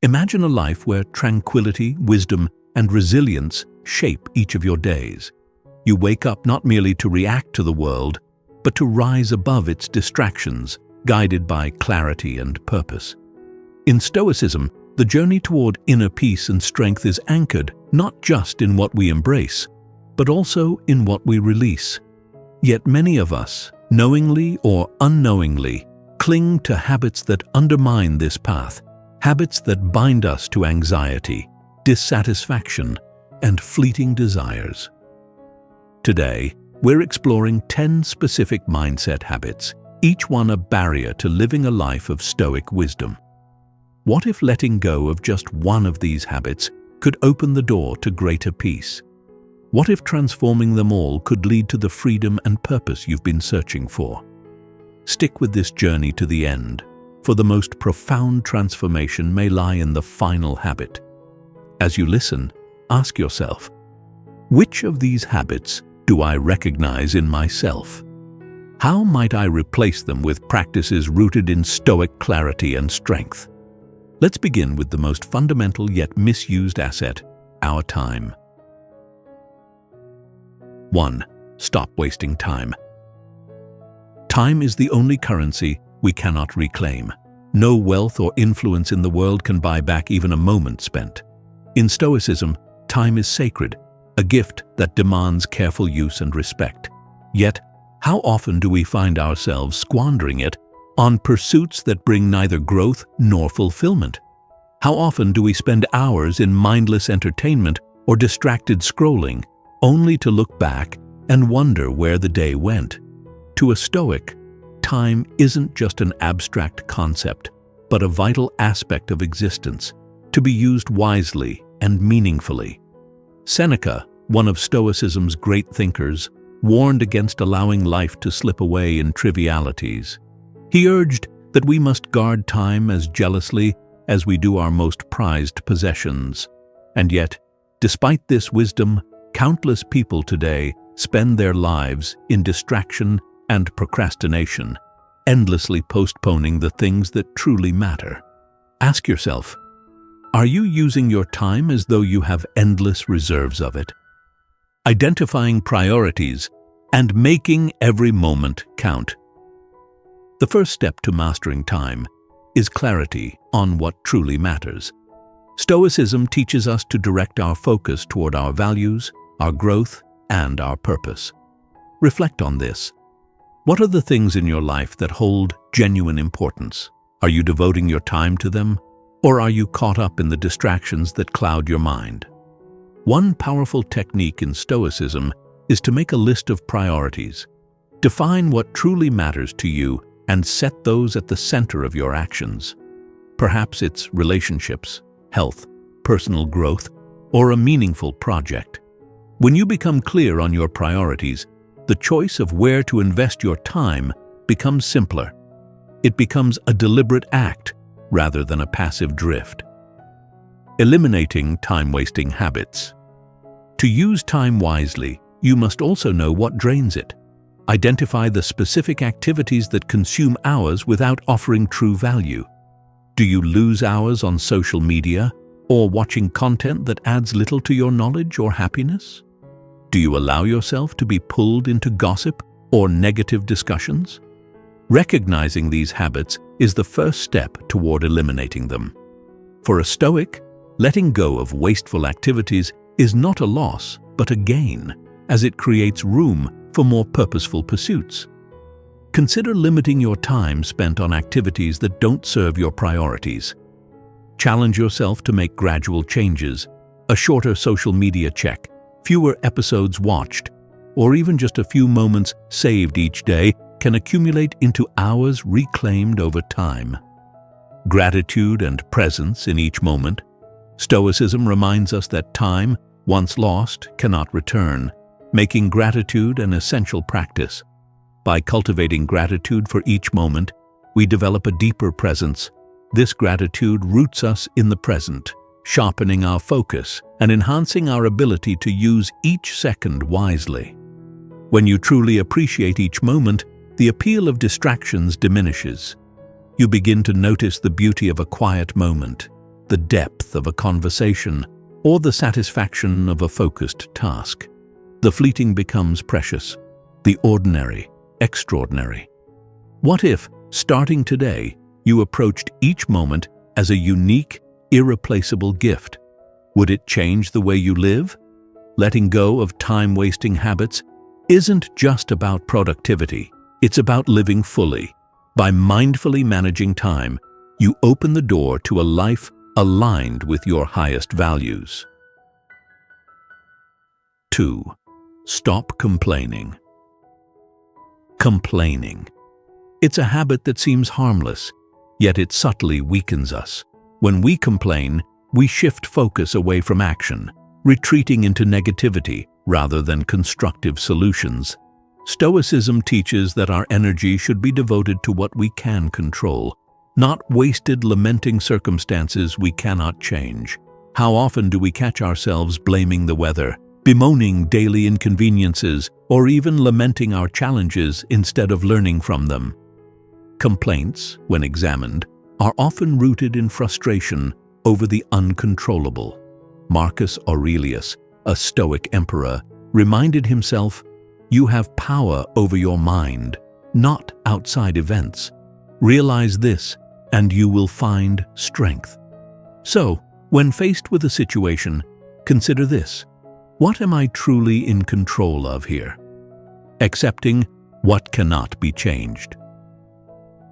Imagine a life where tranquility, wisdom, and resilience shape each of your days. You wake up not merely to react to the world, but to rise above its distractions, guided by clarity and purpose. In Stoicism, the journey toward inner peace and strength is anchored not just in what we embrace, but also in what we release. Yet many of us, knowingly or unknowingly, cling to habits that undermine this path, habits that bind us to anxiety, dissatisfaction, and fleeting desires. Today, we're exploring 10 specific mindset habits, each one a barrier to living a life of Stoic wisdom. What if letting go of just one of these habits could open the door to greater peace? What if transforming them all could lead to the freedom and purpose you've been searching for? Stick with this journey to the end, for the most profound transformation may lie in the final habit. As you listen, ask yourself, which of these habits do I recognize in myself? How might I replace them with practices rooted in Stoic clarity and strength? Let's begin with the most fundamental yet misused asset, our time. 1. Stop wasting time. Time is the only currency we cannot reclaim. No wealth or influence in the world can buy back even a moment spent. In Stoicism, time is sacred, a gift that demands careful use and respect. Yet, how often do we find ourselves squandering it on pursuits that bring neither growth nor fulfillment? How often do we spend hours in mindless entertainment or distracted scrolling, only to look back and wonder where the day went? To a Stoic, time isn't just an abstract concept, but a vital aspect of existence, to be used wisely and meaningfully. Seneca, one of Stoicism's great thinkers, warned against allowing life to slip away in trivialities. He urged that we must guard time as jealously as we do our most prized possessions. And yet, despite this wisdom, countless people today spend their lives in distraction and procrastination, endlessly postponing the things that truly matter. Ask yourself, are you using your time as though you have endless reserves of it? Identifying priorities and making every moment count. The first step to mastering time is clarity on what truly matters. Stoicism teaches us to direct our focus toward our values, our growth, and our purpose. Reflect on this. What are the things in your life that hold genuine importance? Are you devoting your time to them, or are you caught up in the distractions that cloud your mind? One powerful technique in Stoicism is to make a list of priorities. Define what truly matters to you and set those at the center of your actions. Perhaps it's relationships, health, personal growth, or a meaningful project. When you become clear on your priorities, the choice of where to invest your time becomes simpler. It becomes a deliberate act rather than a passive drift. Eliminating time-wasting habits. To use time wisely, you must also know what drains it. Identify the specific activities that consume hours without offering true value. Do you lose hours on social media or watching content that adds little to your knowledge or happiness? Do you allow yourself to be pulled into gossip or negative discussions? Recognizing these habits is the first step toward eliminating them. For a Stoic, letting go of wasteful activities is not a loss, but a gain, as it creates room for more purposeful pursuits. Consider limiting your time spent on activities that don't serve your priorities. Challenge yourself to make gradual changes, a shorter social media check, fewer episodes watched, or even just a few moments saved each day can accumulate into hours reclaimed over time. Gratitude and presence in each moment. Stoicism reminds us that time, once lost, cannot return, making gratitude an essential practice. By cultivating gratitude for each moment, we develop a deeper presence. This gratitude roots us in the present, sharpening our focus and enhancing our ability to use each second wisely. When you truly appreciate each moment, the appeal of distractions diminishes. You begin to notice the beauty of a quiet moment, the depth of a conversation, or the satisfaction of a focused task. The fleeting becomes precious, the ordinary extraordinary. What if, starting today, you approached each moment as a unique, irreplaceable gift? Would it change the way you live? Letting go of time-wasting habits isn't just about productivity, it's about living fully. By mindfully managing time, you open the door to a life aligned with your highest values. 2. Stop complaining. Complaining. It's a habit that seems harmless, yet it subtly weakens us. When we complain, we shift focus away from action, retreating into negativity rather than constructive solutions. Stoicism teaches that our energy should be devoted to what we can control, not wasted lamenting circumstances we cannot change. How often do we catch ourselves blaming the weather, bemoaning daily inconveniences, or even lamenting our challenges instead of learning from them? Complaints, when examined, are often rooted in frustration over the uncontrollable. Marcus Aurelius, a Stoic emperor, reminded himself, "You have power over your mind, not outside events. Realize this, and you will find strength." So, when faced with a situation, consider this: what am I truly in control of here? Accepting what cannot be changed.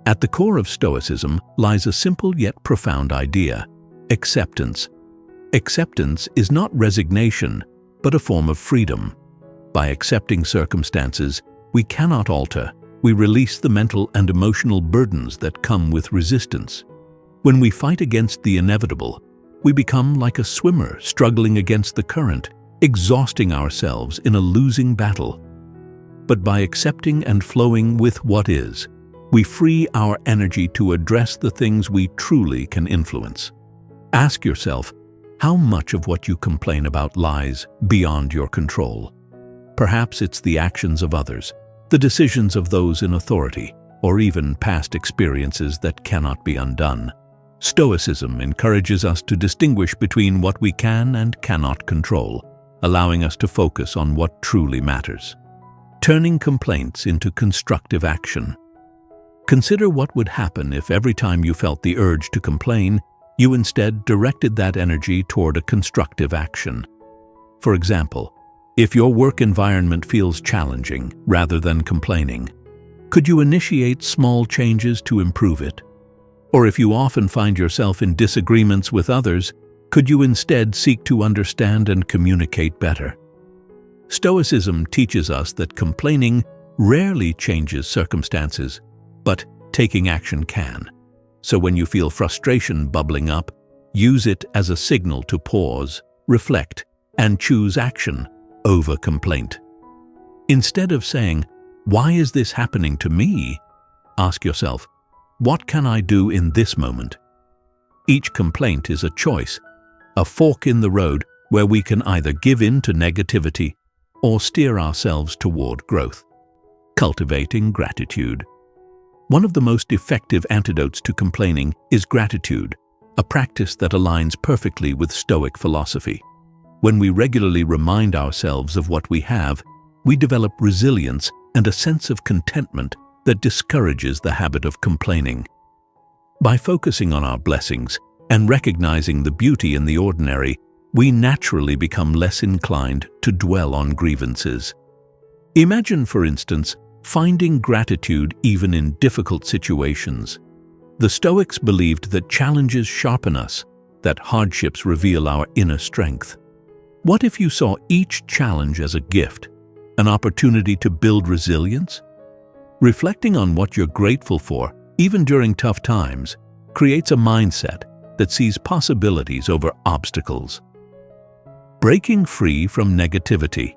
At the core of Stoicism lies a simple yet profound idea: acceptance. Acceptance is not resignation, but a form of freedom. By accepting circumstances we cannot alter, we release the mental and emotional burdens that come with resistance. When we fight against the inevitable, we become like a swimmer struggling against the current, exhausting ourselves in a losing battle. But by accepting and flowing with what is, we free our energy to address the things we truly can influence. Ask yourself, how much of what you complain about lies beyond your control? Perhaps it's the actions of others, the decisions of those in authority, or even past experiences that cannot be undone. Stoicism encourages us to distinguish between what we can and cannot control, allowing us to focus on what truly matters. Turning complaints into constructive action. Consider what would happen if every time you felt the urge to complain, you instead directed that energy toward a constructive action. For example, if your work environment feels challenging rather than complaining, could you initiate small changes to improve it? Or if you often find yourself in disagreements with others, could you instead seek to understand and communicate better? Stoicism teaches us that complaining rarely changes circumstances, but taking action can. So when you feel frustration bubbling up, use it as a signal to pause, reflect, and choose action over complaint. Instead of saying, "Why is this happening to me?" ask yourself, "What can I do in this moment?" Each complaint is a choice, a fork in the road where we can either give in to negativity or steer ourselves toward growth. Cultivating gratitude. One of the most effective antidotes to complaining is gratitude, a practice that aligns perfectly with Stoic philosophy. When we regularly remind ourselves of what we have, we develop resilience and a sense of contentment that discourages the habit of complaining. By focusing on our blessings and recognizing the beauty in the ordinary, we naturally become less inclined to dwell on grievances. Imagine, for instance, finding gratitude even in difficult situations. The Stoics believed that challenges sharpen us, that hardships reveal our inner strength. What if you saw each challenge as a gift, an opportunity to build resilience? Reflecting on what you're grateful for, even during tough times, creates a mindset that sees possibilities over obstacles. Breaking free from negativity.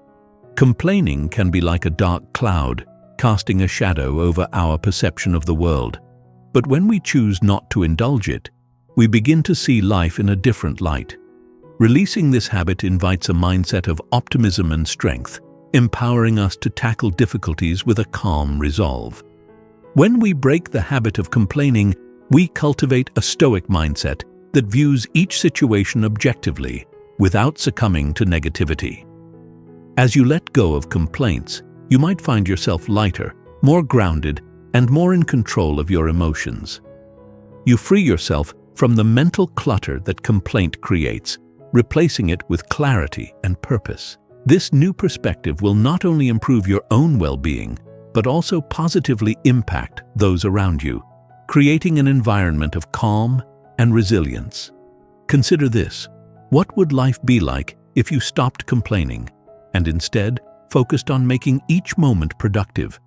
Complaining can be like a dark cloud, casting a shadow over our perception of the world. But when we choose not to indulge it, we begin to see life in a different light. Releasing this habit invites a mindset of optimism and strength, empowering us to tackle difficulties with a calm resolve. When we break the habit of complaining, we cultivate a Stoic mindset that views each situation objectively, without succumbing to negativity. As you let go of complaints, you might find yourself lighter, more grounded, and more in control of your emotions. You free yourself from the mental clutter that complaint creates, replacing it with clarity and purpose. This new perspective will not only improve your own well-being, but also positively impact those around you, creating an environment of calm and resilience. Consider this: what would life be like if you stopped complaining and instead focused on making each moment productive?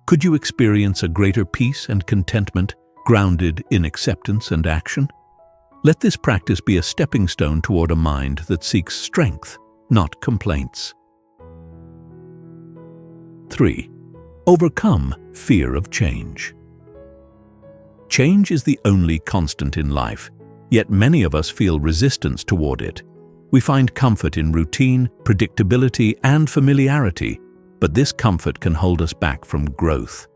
Could you experience a greater peace and contentment grounded in acceptance and action? Let this practice be a stepping stone toward a mind that seeks strength, not complaints. 3. Overcome fear of change. Change is the only constant in life, yet many of us feel resistance toward it. We find comfort in routine, predictability, and familiarity, but this comfort can hold us back from growth.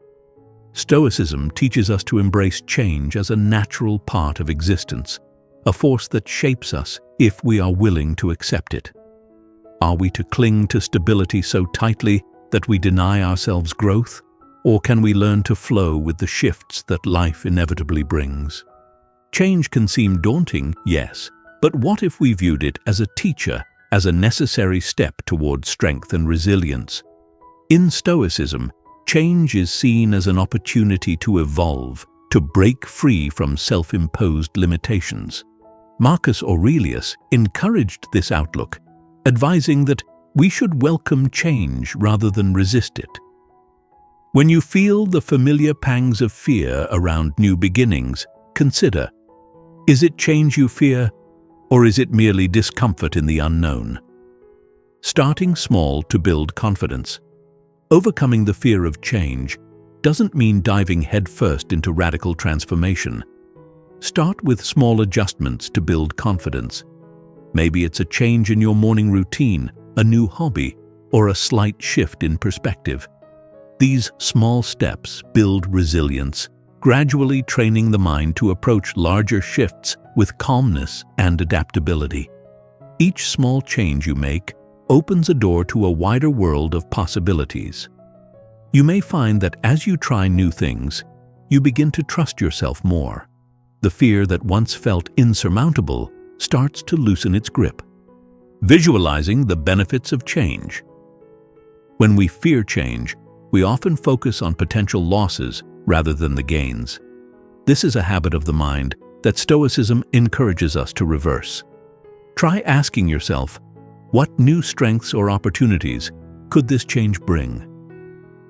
Stoicism teaches us to embrace change as a natural part of existence, a force that shapes us if we are willing to accept it. Are we to cling to stability so tightly that we deny ourselves growth, or can we learn to flow with the shifts that life inevitably brings? Change can seem daunting, yes, but what if we viewed it as a teacher, as a necessary step toward strength and resilience? In Stoicism, change is seen as an opportunity to evolve, to break free from self-imposed limitations. Marcus Aurelius encouraged this outlook, advising that we should welcome change rather than resist it. When you feel the familiar pangs of fear around new beginnings, consider: is it change you fear, or is it merely discomfort in the unknown? Starting small to build confidence. Overcoming the fear of change doesn't mean diving headfirst into radical transformation. Start with small adjustments to build confidence. Maybe it's a change in your morning routine, a new hobby, or a slight shift in perspective. These small steps build resilience, gradually training the mind to approach larger shifts with calmness and adaptability. Each small change you make opens a door to a wider world of possibilities. You may find that as you try new things, you begin to trust yourself more. The fear that once felt insurmountable starts to loosen its grip. Visualizing the benefits of change. When we fear change, we often focus on potential losses rather than the gains. This is a habit of the mind that Stoicism encourages us to reverse. Try asking yourself, what new strengths or opportunities could this change bring?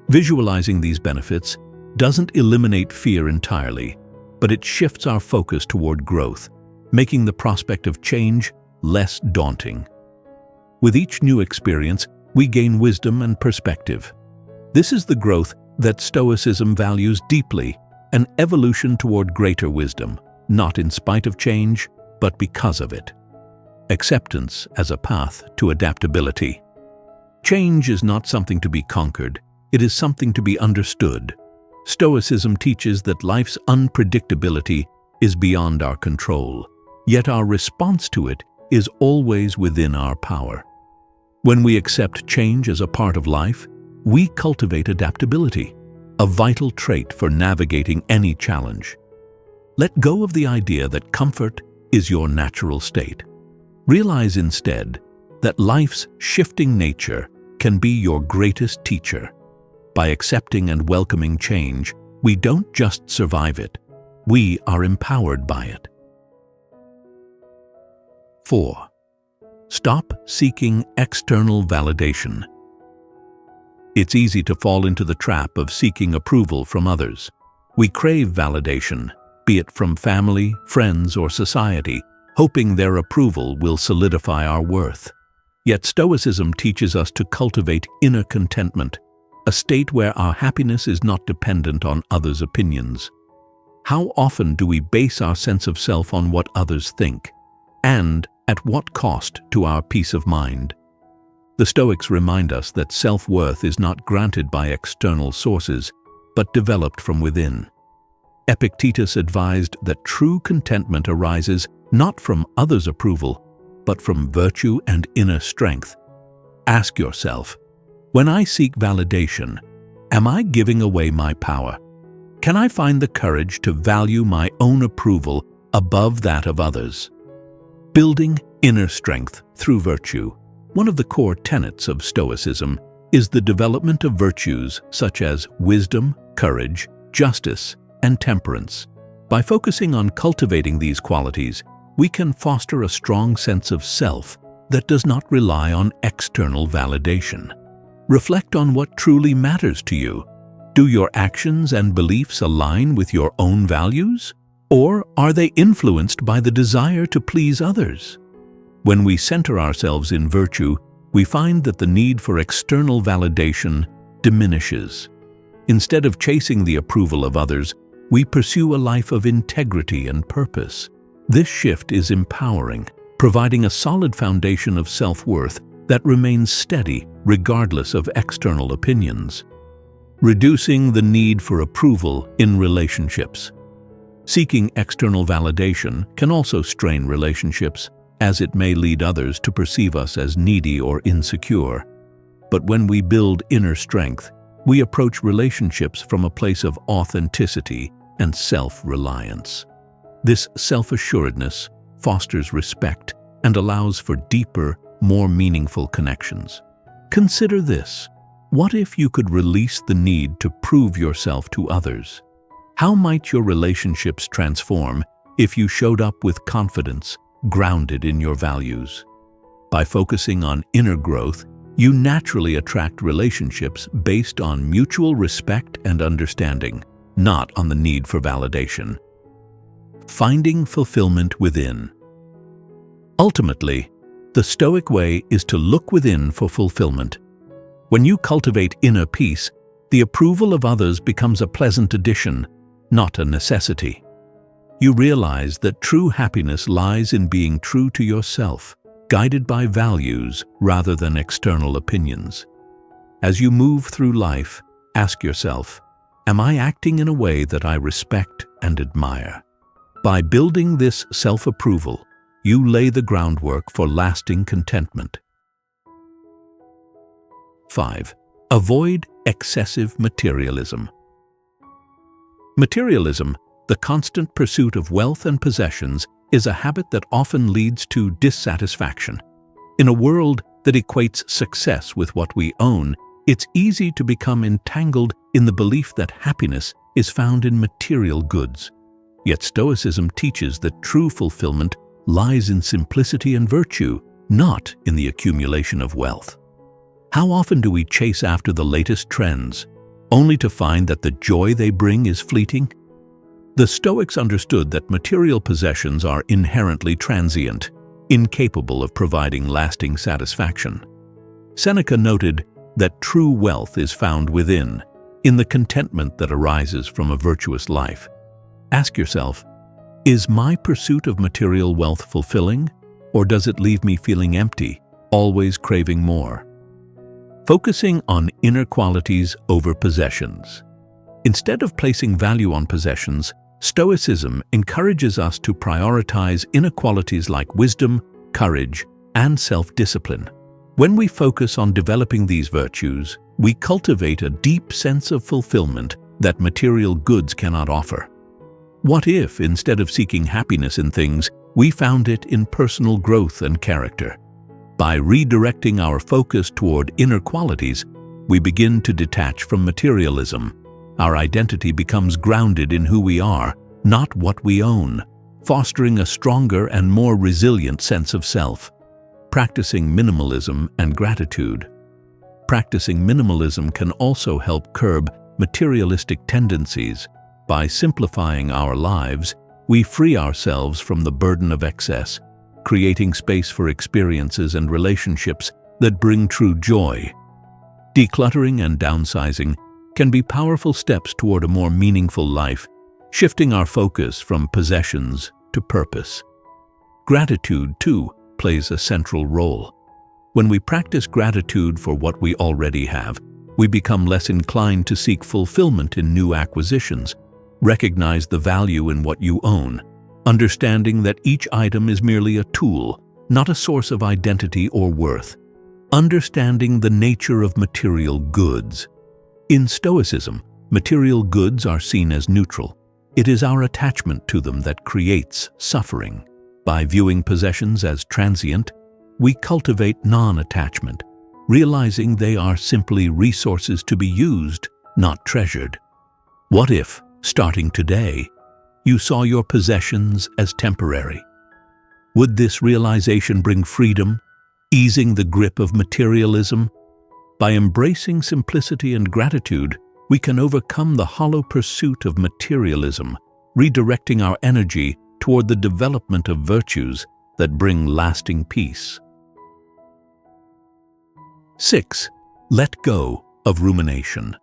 Visualizing these benefits doesn't eliminate fear entirely, but it shifts our focus toward growth, making the prospect of change less daunting. With each new experience, we gain wisdom and perspective. This is the growth that Stoicism values deeply, an evolution toward greater wisdom, not in spite of change, but because of it. Acceptance as a path to adaptability. Change is not something to be conquered, it is something to be understood. Stoicism teaches that life's unpredictability is beyond our control, yet our response to it is always within our power. When we accept change as a part of life, we cultivate adaptability, a vital trait for navigating any challenge. Let go of the idea that comfort is your natural state. Realize instead that life's shifting nature can be your greatest teacher. By accepting and welcoming change, we don't just survive it, we are empowered by it. 4. Stop seeking external validation. It's easy to fall into the trap of seeking approval from others. We crave validation, be it from family, friends, or society, hoping their approval will solidify our worth. Yet Stoicism teaches us to cultivate inner contentment, a state where our happiness is not dependent on others' opinions. How often do we base our sense of self on what others think, and at what cost to our peace of mind? The Stoics remind us that self-worth is not granted by external sources, but developed from within. Epictetus advised that true contentment arises not from others' approval, but from virtue and inner strength. Ask yourself, when I seek validation, am I giving away my power? Can I find the courage to value my own approval above that of others? Building inner strength through virtue. One of the core tenets of Stoicism is the development of virtues such as wisdom, courage, justice, and temperance. By focusing on cultivating these qualities, we can foster a strong sense of self that does not rely on external validation. Reflect on what truly matters to you. Do your actions and beliefs align with your own values? Or are they influenced by the desire to please others? When we center ourselves in virtue, we find that the need for external validation diminishes. Instead of chasing the approval of others, we pursue a life of integrity and purpose. This shift is empowering, providing a solid foundation of self-worth that remains steady regardless of external opinions. Reducing the need for approval in relationships. Seeking external validation can also strain relationships, as it may lead others to perceive us as needy or insecure. But when we build inner strength, we approach relationships from a place of authenticity and self-reliance. This self-assuredness fosters respect and allows for deeper, more meaningful connections. Consider this. What if you could release the need to prove yourself to others? How might your relationships transform if you showed up with confidence, grounded in your values? By focusing on inner growth, you naturally attract relationships based on mutual respect and understanding, not on the need for validation. Finding fulfillment within. Ultimately, the Stoic way is to look within for fulfillment. When you cultivate inner peace, the approval of others becomes a pleasant addition, not a necessity. You realize that true happiness lies in being true to yourself, guided by values rather than external opinions. As you move through life, ask yourself, am I acting in a way that I respect and admire? By building this self-approval, you lay the groundwork for lasting contentment. 5. Avoid excessive materialism. Materialism, the constant pursuit of wealth and possessions, is a habit that often leads to dissatisfaction. In a world that equates success with what we own, it's easy to become entangled in the belief that happiness is found in material goods. Yet Stoicism teaches that true fulfillment lies in simplicity and virtue, not in the accumulation of wealth. How often do we chase after the latest trends, only to find that the joy they bring is fleeting? The Stoics understood that material possessions are inherently transient, incapable of providing lasting satisfaction. Seneca noted that true wealth is found within, in the contentment that arises from a virtuous life. Ask yourself, is my pursuit of material wealth fulfilling, or does it leave me feeling empty, always craving more? Focusing on inner qualities over possessions. Instead of placing value on possessions, Stoicism encourages us to prioritize inner qualities like wisdom, courage, and self-discipline. When we focus on developing these virtues, we cultivate a deep sense of fulfillment that material goods cannot offer. What if, instead of seeking happiness in things, we found it in personal growth and character? By redirecting our focus toward inner qualities, we begin to detach from materialism. Our identity becomes grounded in who we are, not what we own, fostering a stronger and more resilient sense of self. Practicing minimalism and gratitude. Practicing minimalism can also help curb materialistic tendencies. By simplifying our lives, we free ourselves from the burden of excess, creating space for experiences and relationships that bring true joy. Decluttering and downsizing can be powerful steps toward a more meaningful life, shifting our focus from possessions to purpose. Gratitude, too, plays a central role. When we practice gratitude for what we already have, we become less inclined to seek fulfillment in new acquisitions. Recognize the value in what you own, understanding that each item is merely a tool, not a source of identity or worth. Understanding the nature of material goods. In Stoicism, material goods are seen as neutral. It is our attachment to them that creates suffering. By viewing possessions as transient, we cultivate non-attachment, realizing they are simply resources to be used, not treasured. What if, starting today, you saw your possessions as temporary? Would this realization bring freedom, easing the grip of materialism? By embracing simplicity and gratitude, we can overcome the hollow pursuit of materialism, redirecting our energy toward the development of virtues that bring lasting peace. 6. Let go of rumination.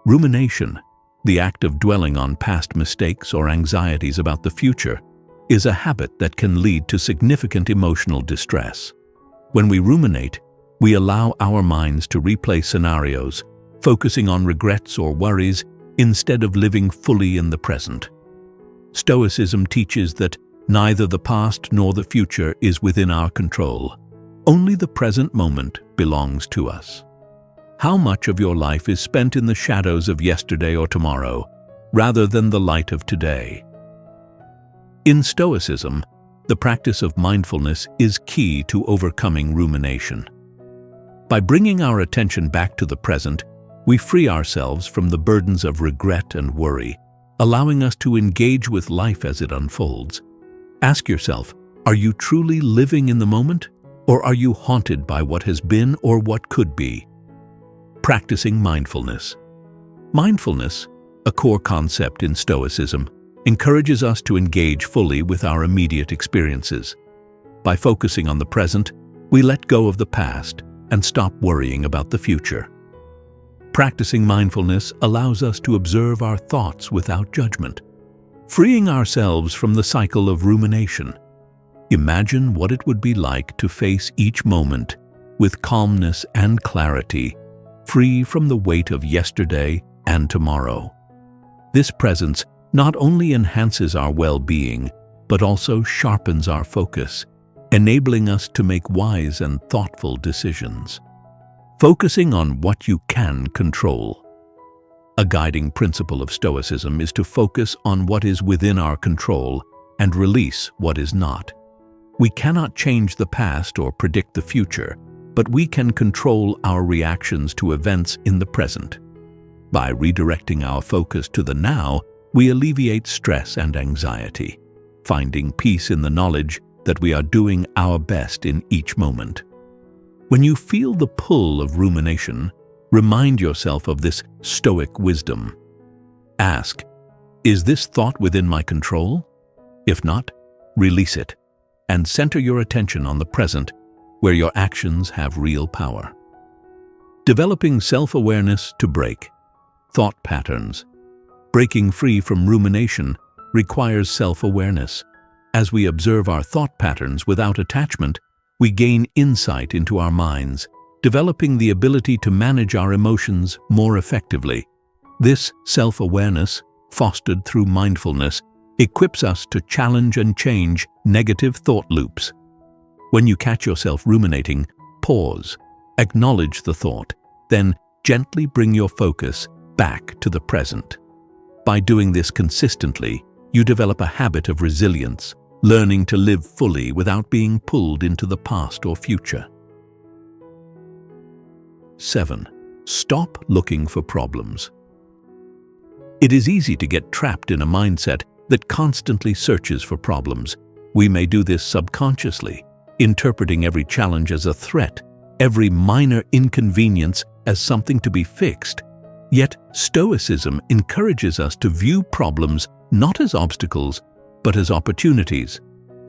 Rumination, the act of dwelling on past mistakes or anxieties about the future, is a habit that can lead to significant emotional distress. When we ruminate, we allow our minds to replay scenarios, focusing on regrets or worries instead of living fully in the present. Stoicism teaches that neither the past nor the future is within our control. Only the present moment belongs to us. How much of your life is spent in the shadows of yesterday or tomorrow, rather than the light of today? In Stoicism, the practice of mindfulness is key to overcoming rumination. By bringing our attention back to the present, we free ourselves from the burdens of regret and worry, allowing us to engage with life as it unfolds. Ask yourself, are you truly living in the moment, or are you haunted by what has been or what could be? Practicing mindfulness. Mindfulness, a core concept in Stoicism, encourages us to engage fully with our immediate experiences. By focusing on the present, we let go of the past and stop worrying about the future. Practicing mindfulness allows us to observe our thoughts without judgment, freeing ourselves from the cycle of rumination. Imagine what it would be like to face each moment with calmness and clarity, free from the weight of yesterday and tomorrow. This presence not only enhances our well-being, but also sharpens our focus, enabling us to make wise and thoughtful decisions. Focusing on what you can control. A guiding principle of Stoicism is to focus on what is within our control and release what is not. We cannot change the past or predict the future, but we can control our reactions to events in the present. By redirecting our focus to the now, we alleviate stress and anxiety, finding peace in the knowledge that we are doing our best in each moment. When you feel the pull of rumination, remind yourself of this Stoic wisdom. Ask, is this thought within my control? If not, release it, and center your attention on the present, where your actions have real power. Developing self-awareness to break thought patterns. Breaking free from rumination requires self-awareness. As we observe our thought patterns without attachment, we gain insight into our minds, developing the ability to manage our emotions more effectively. This self-awareness, fostered through mindfulness, equips us to challenge and change negative thought loops. When you catch yourself ruminating, pause, acknowledge the thought, then gently bring your focus back to the present. By doing this consistently, you develop a habit of resilience, learning to live fully without being pulled into the past or future. 7. Stop looking for problems. It is easy to get trapped in a mindset that constantly searches for problems. We may do this subconsciously, interpreting every challenge as a threat, every minor inconvenience as something to be fixed. Yet, Stoicism encourages us to view problems not as obstacles, but as opportunities.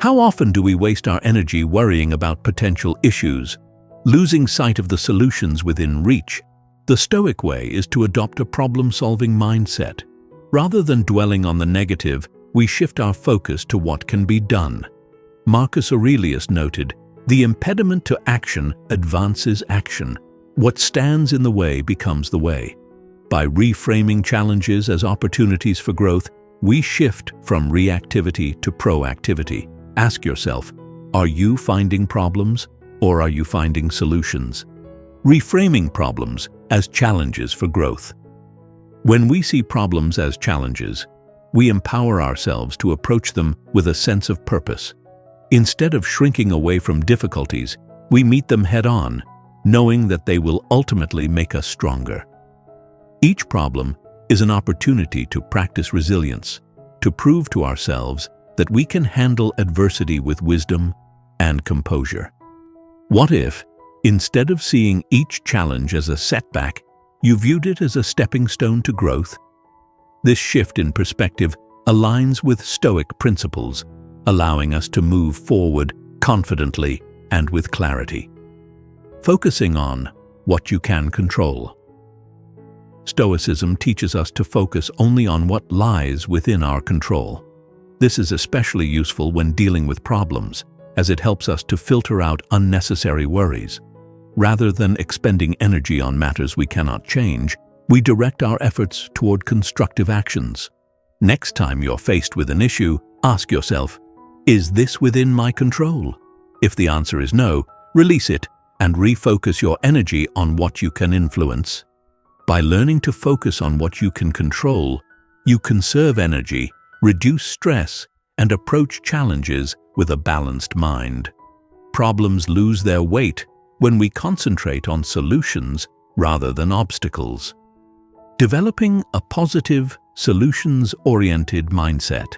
How often do we waste our energy worrying about potential issues, losing sight of the solutions within reach? The Stoic way is to adopt a problem-solving mindset. Rather than dwelling on the negative, we shift our focus to what can be done. Marcus Aurelius noted, "The impediment to action advances action. What stands in the way becomes the way." By reframing challenges as opportunities for growth, we shift from reactivity to proactivity. Ask yourself, are you finding problems or are you finding solutions? Reframing problems as challenges for growth. When we see problems as challenges, we empower ourselves to approach them with a sense of purpose. Instead of shrinking away from difficulties, we meet them head-on, knowing that they will ultimately make us stronger. Each problem is an opportunity to practice resilience, to prove to ourselves that we can handle adversity with wisdom and composure. What if, instead of seeing each challenge as a setback, you viewed it as a stepping stone to growth? This shift in perspective aligns with Stoic principles, allowing us to move forward confidently and with clarity. Focusing on what you can control. Stoicism teaches us to focus only on what lies within our control. This is especially useful when dealing with problems, as it helps us to filter out unnecessary worries. Rather than expending energy on matters we cannot change, we direct our efforts toward constructive actions. Next time you're faced with an issue, ask yourself, is this within my control? If the answer is no, release it and refocus your energy on what you can influence. By learning to focus on what you can control, you conserve energy, reduce stress, and approach challenges with a balanced mind. Problems lose their weight when we concentrate on solutions rather than obstacles. Developing a positive, solutions-oriented mindset.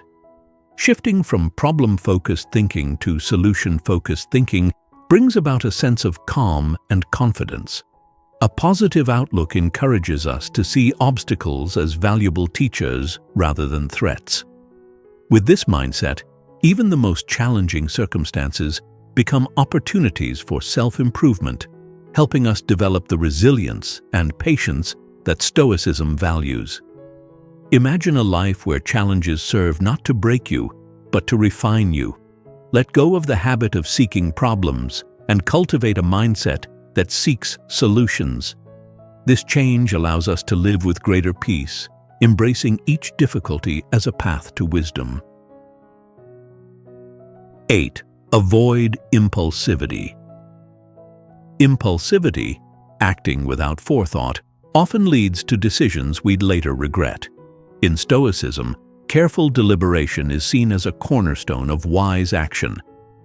Shifting from problem-focused thinking to solution-focused thinking brings about a sense of calm and confidence. A positive outlook encourages us to see obstacles as valuable teachers rather than threats. With this mindset, even the most challenging circumstances become opportunities for self-improvement, helping us develop the resilience and patience that Stoicism values. Imagine a life where challenges serve not to break you, but to refine you. Let go of the habit of seeking problems and cultivate a mindset that seeks solutions. This change allows us to live with greater peace, embracing each difficulty as a path to wisdom. 8. Avoid impulsivity. Impulsivity, acting without forethought, often leads to decisions we'd later regret. In Stoicism, careful deliberation is seen as a cornerstone of wise action.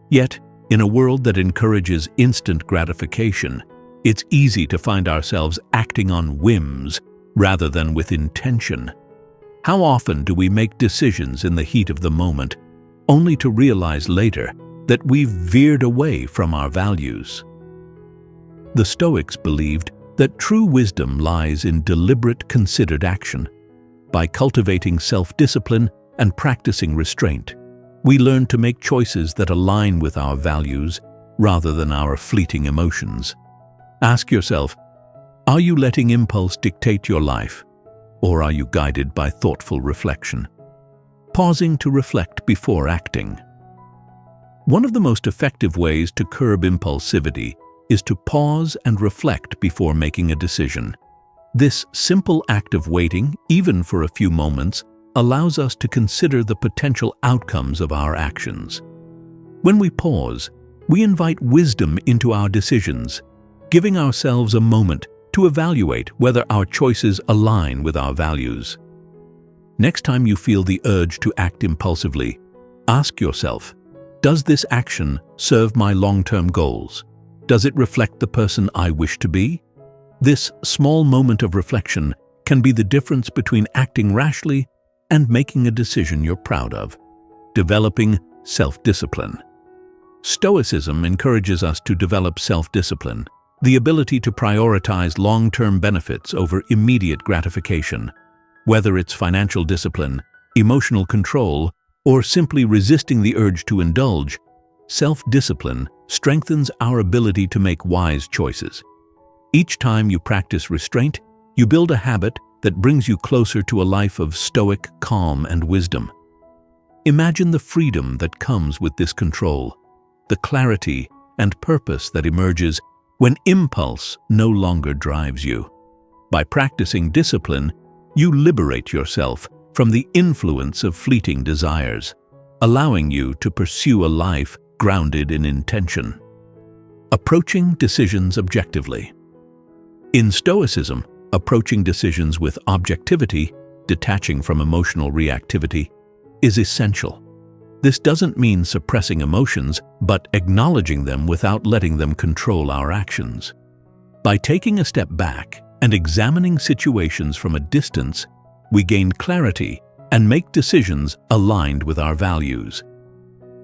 Yet, in a world that encourages instant gratification, it's easy to find ourselves acting on whims rather than with intention. How often do we make decisions in the heat of the moment, only to realize later that we've veered away from our values? The Stoics believed that true wisdom lies in deliberate, considered action. By cultivating self-discipline and practicing restraint, we learn to make choices that align with our values rather than our fleeting emotions. Ask yourself, are you letting impulse dictate your life, or are you guided by thoughtful reflection? Pausing to reflect before acting. One of the most effective ways to curb impulsivity is to pause and reflect before making a decision. This simple act of waiting, even for a few moments, allows us to consider the potential outcomes of our actions. When we pause, we invite wisdom into our decisions, giving ourselves a moment to evaluate whether our choices align with our values. Next time you feel the urge to act impulsively, ask yourself, does this action serve my long-term goals? Does it reflect the person I wish to be? This small moment of reflection can be the difference between acting rashly and making a decision you're proud of. Developing self-discipline. Stoicism encourages us to develop self-discipline, the ability to prioritize long-term benefits over immediate gratification. Whether it's financial discipline, emotional control, or simply resisting the urge to indulge, self-discipline strengthens our ability to make wise choices. Each time you practice restraint, you build a habit that brings you closer to a life of stoic calm and wisdom. Imagine the freedom that comes with this control, the clarity and purpose that emerges when impulse no longer drives you. By practicing discipline, you liberate yourself from the influence of fleeting desires, allowing you to pursue a life grounded in intention. Approaching decisions objectively. In Stoicism, approaching decisions with objectivity, detaching from emotional reactivity, is essential. This doesn't mean suppressing emotions, but acknowledging them without letting them control our actions. By taking a step back and examining situations from a distance, we gain clarity and make decisions aligned with our values.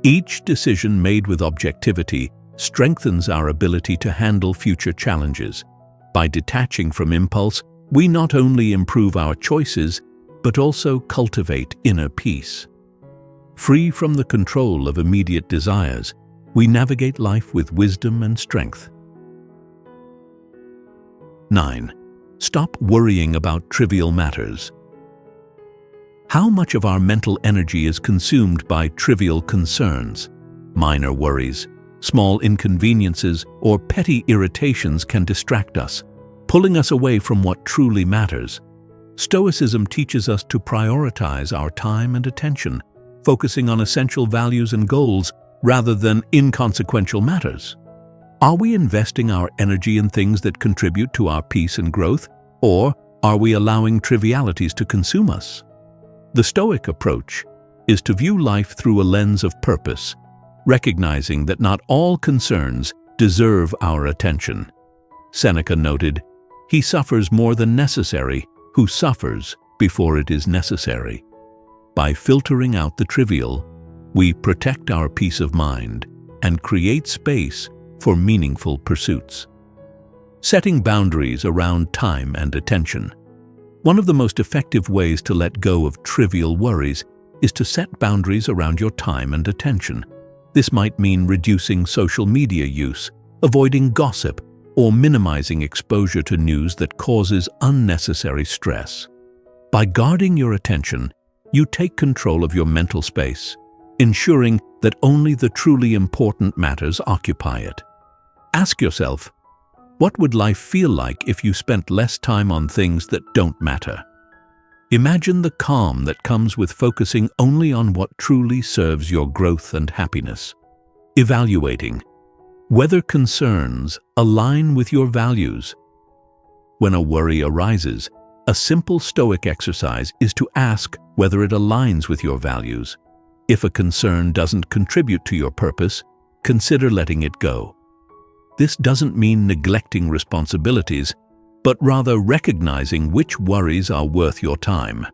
Each decision made with objectivity strengthens our ability to handle future challenges. By detaching from impulse, we not only improve our choices, but also cultivate inner peace. Free from the control of immediate desires, we navigate life with wisdom and strength. 9. Stop worrying about trivial matters. How much of our mental energy is consumed by trivial concerns? Minor worries, small inconveniences, or petty irritations can distract us, pulling us away from what truly matters. Stoicism teaches us to prioritize our time and attention, focusing on essential values and goals rather than inconsequential matters. Are we investing our energy in things that contribute to our peace and growth, or are we allowing trivialities to consume us? The Stoic approach is to view life through a lens of purpose, recognizing that not all concerns deserve our attention. Seneca noted, "He suffers more than necessary who suffers before it is necessary." By filtering out the trivial, we protect our peace of mind and create space for meaningful pursuits. Setting boundaries around time and attention. One of the most effective ways to let go of trivial worries is to set boundaries around your time and attention. This might mean reducing social media use, avoiding gossip, or minimizing exposure to news that causes unnecessary stress. By guarding your attention, you take control of your mental space, ensuring that only the truly important matters occupy it. Ask yourself, what would life feel like if you spent less time on things that don't matter? Imagine the calm that comes with focusing only on what truly serves your growth and happiness. Evaluating whether concerns align with your values. When a worry arises, a simple Stoic exercise is to ask whether it aligns with your values. If a concern doesn't contribute to your purpose, consider letting it go. This doesn't mean neglecting responsibilities, but rather recognizing which worries are worth your time.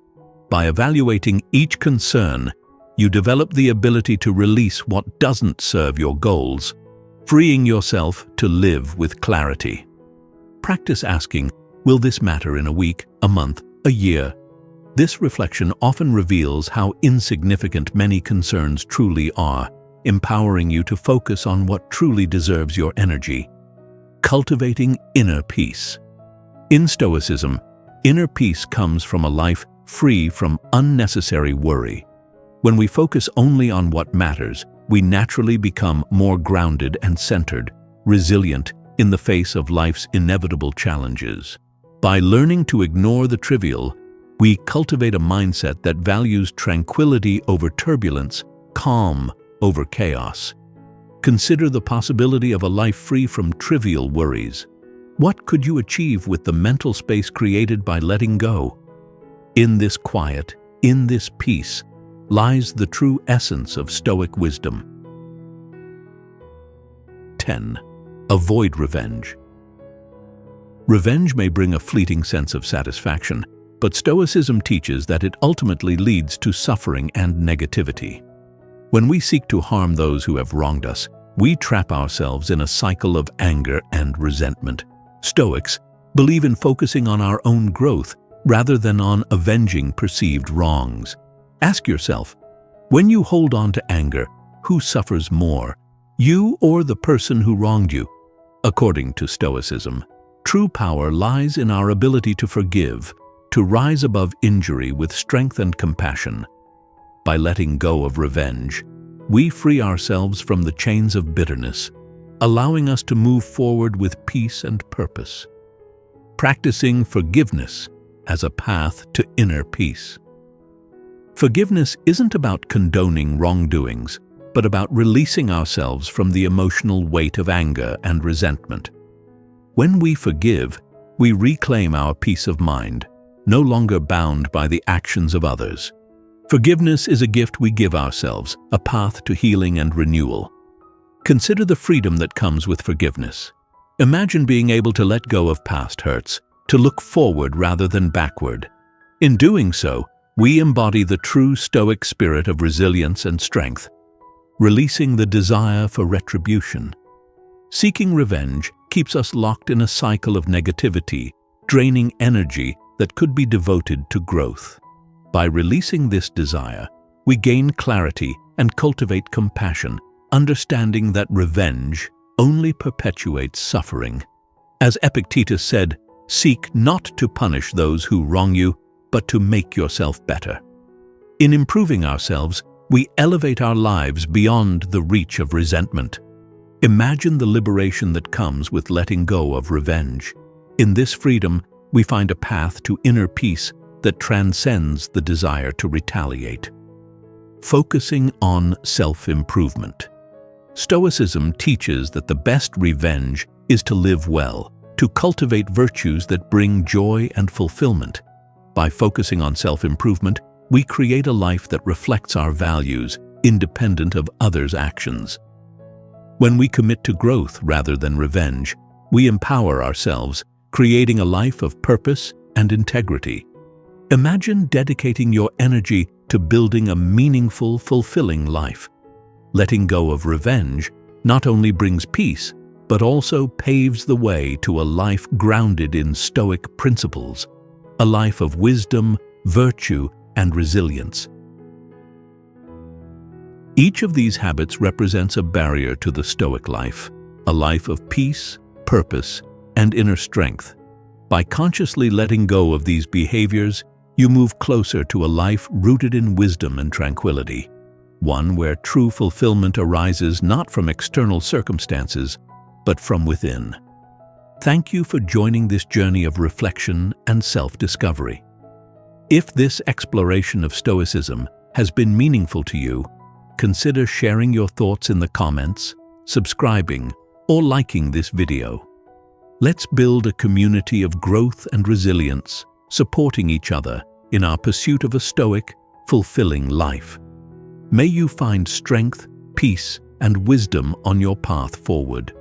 By evaluating each concern, you develop the ability to release what doesn't serve your goals, freeing yourself to live with clarity. Practice asking, will this matter in a week, a month, a year? This reflection often reveals how insignificant many concerns truly are, empowering you to focus on what truly deserves your energy. Cultivating inner peace. In Stoicism, inner peace comes from a life free from unnecessary worry. When we focus only on what matters, we naturally become more grounded and centered, resilient in the face of life's inevitable challenges. By learning to ignore the trivial, we cultivate a mindset that values tranquility over turbulence, calm over chaos. Consider the possibility of a life free from trivial worries. What could you achieve with the mental space created by letting go? In this quiet, in this peace, lies the true essence of Stoic wisdom. 10. Avoid revenge. Revenge may bring a fleeting sense of satisfaction, but Stoicism teaches that it ultimately leads to suffering and negativity. When we seek to harm those who have wronged us, we trap ourselves in a cycle of anger and resentment. Stoics believe in focusing on our own growth rather than on avenging perceived wrongs. Ask yourself, when you hold on to anger, who suffers more, you or the person who wronged you? According to Stoicism, true power lies in our ability to forgive, to rise above injury with strength and compassion. By letting go of revenge, we free ourselves from the chains of bitterness, allowing us to move forward with peace and purpose. Practicing forgiveness as a path to inner peace. Forgiveness isn't about condoning wrongdoings, but about releasing ourselves from the emotional weight of anger and resentment. When we forgive, we reclaim our peace of mind, no longer bound by the actions of others. Forgiveness is a gift we give ourselves, a path to healing and renewal. Consider the freedom that comes with forgiveness. Imagine being able to let go of past hurts, to look forward rather than backward. In doing so, we embody the true Stoic spirit of resilience and strength, releasing the desire for retribution. Seeking revenge keeps us locked in a cycle of negativity, draining energy that could be devoted to growth. By releasing this desire, we gain clarity and cultivate compassion, understanding that revenge only perpetuates suffering. As Epictetus said, "Seek not to punish those who wrong you, but to make yourself better." In improving ourselves, we elevate our lives beyond the reach of resentment. Imagine the liberation that comes with letting go of revenge. In this freedom, we find a path to inner peace that transcends the desire to retaliate. Focusing on self-improvement. Stoicism teaches that the best revenge is to live well, to cultivate virtues that bring joy and fulfillment. By focusing on self-improvement, we create a life that reflects our values, independent of others' actions. When we commit to growth rather than revenge, we empower ourselves, creating a life of purpose and integrity. Imagine dedicating your energy to building a meaningful, fulfilling life. Letting go of revenge not only brings peace, but also paves the way to a life grounded in Stoic principles, a life of wisdom, virtue, and resilience. Each of these habits represents a barrier to the Stoic life, a life of peace, purpose, and inner strength. By consciously letting go of these behaviors, you move closer to a life rooted in wisdom and tranquility, one where true fulfillment arises not from external circumstances, but from within. Thank you for joining this journey of reflection and self-discovery. If this exploration of Stoicism has been meaningful to you, consider sharing your thoughts in the comments, subscribing, or liking this video. Let's build a community of growth and resilience, supporting each other in our pursuit of a Stoic, fulfilling life. May you find strength, peace, and wisdom on your path forward.